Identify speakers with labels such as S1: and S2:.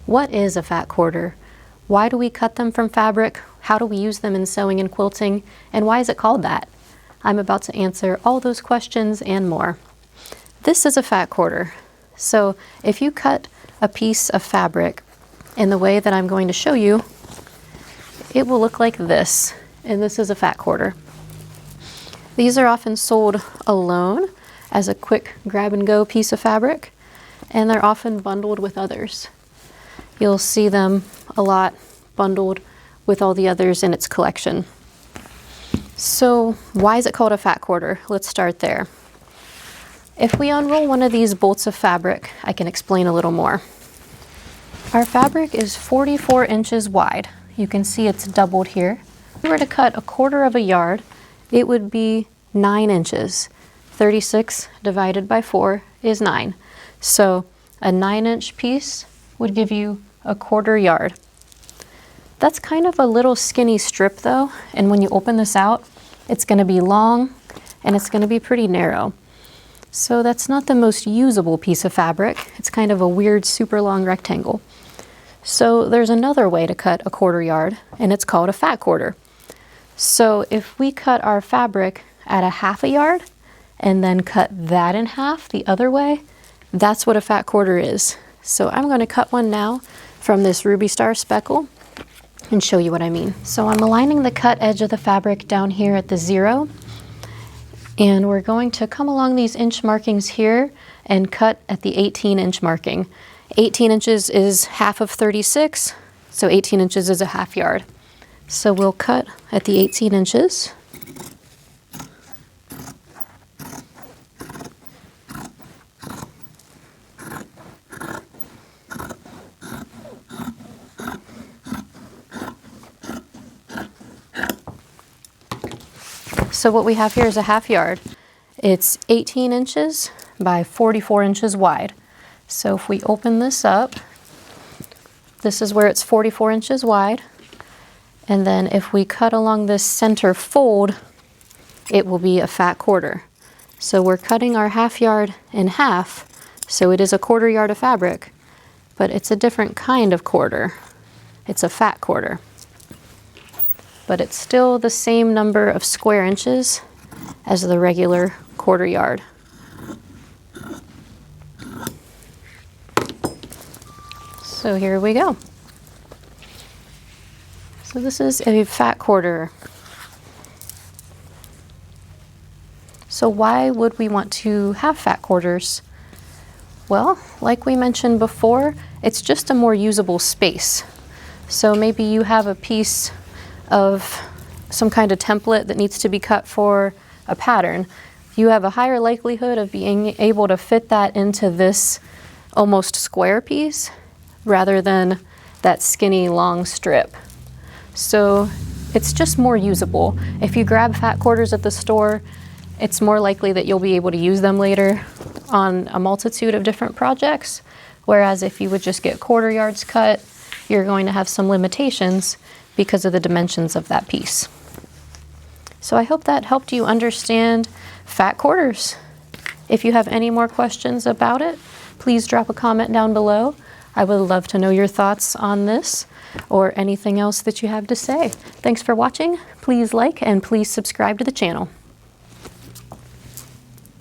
S1: What is a fat quarter? Why do we cut them from fabric? How do we use them in sewing and quilting? And why is it called that? I'm about to answer all those questions and more. This is a fat quarter. So if you cut a piece of fabric in the way that I'm going to show you, it will look like this. And this is a fat quarter. These are often sold alone as a quick grab and go piece of fabric, and they're often bundled with others. You'll see them a lot bundled with all the others in its collection. So why is it called a fat quarter? Let's start there. If we unroll one of these bolts of fabric, I can explain a little more. Our fabric is 44 inches wide. You can see it's doubled here. If we were to cut 1/4 of a yard, it would be 9 inches. 36 divided by 4 is 9. So a 9-inch piece would give you 1/4 yard. That's kind of a little skinny strip though, and when you open this out, it's going to be long and it's going to be pretty narrow. So that's not the most usable piece of fabric. It's kind of a weird super long rectangle. So there's another way to cut 1/4 yard, and it's called a fat quarter. So if we cut our fabric at 1/2 yard and then cut that in half the other way, that's what a fat quarter is. So I'm going to cut one now from this Ruby Star speckle and show you what I mean. So I'm aligning the cut edge of the fabric down here at the 0, and we're going to come along these inch markings here and cut at the 18-inch marking. 18 inches is half of 36, so 18 inches is 1/2 yard. So we'll cut at the 18 inches. So what we have here is 1/2 yard. It's 18 inches by 44 inches wide. So if we open this up, this is where it's 44 inches wide. And then if we cut along this center fold, it will be a fat quarter. So we're cutting our 1/2 yard in half, so it is 1/4 yard of fabric, but it's a different kind of quarter. It's a fat quarter. But it's still the same number of square inches as the regular 1/4 yard. So here we go. So this is a fat quarter. So why would we want to have fat quarters? Well, like we mentioned before, it's just a more usable space. So maybe you have a piece of some kind of template that needs to be cut for a pattern. You have a higher likelihood of being able to fit that into this almost square piece rather than that skinny long strip. So it's just more usable. If you grab fat quarters at the store, it's more likely that you'll be able to use them later on a multitude of different projects. Whereas if you would just get 1/4 yards cut, you're going to have some limitations because of the dimensions of that piece. So I hope that helped you understand fat quarters. If you have any more questions about it, please drop a comment down below. I would love to know your thoughts on this or anything else that you have to say. Thanks for watching. Please like and please subscribe to the channel.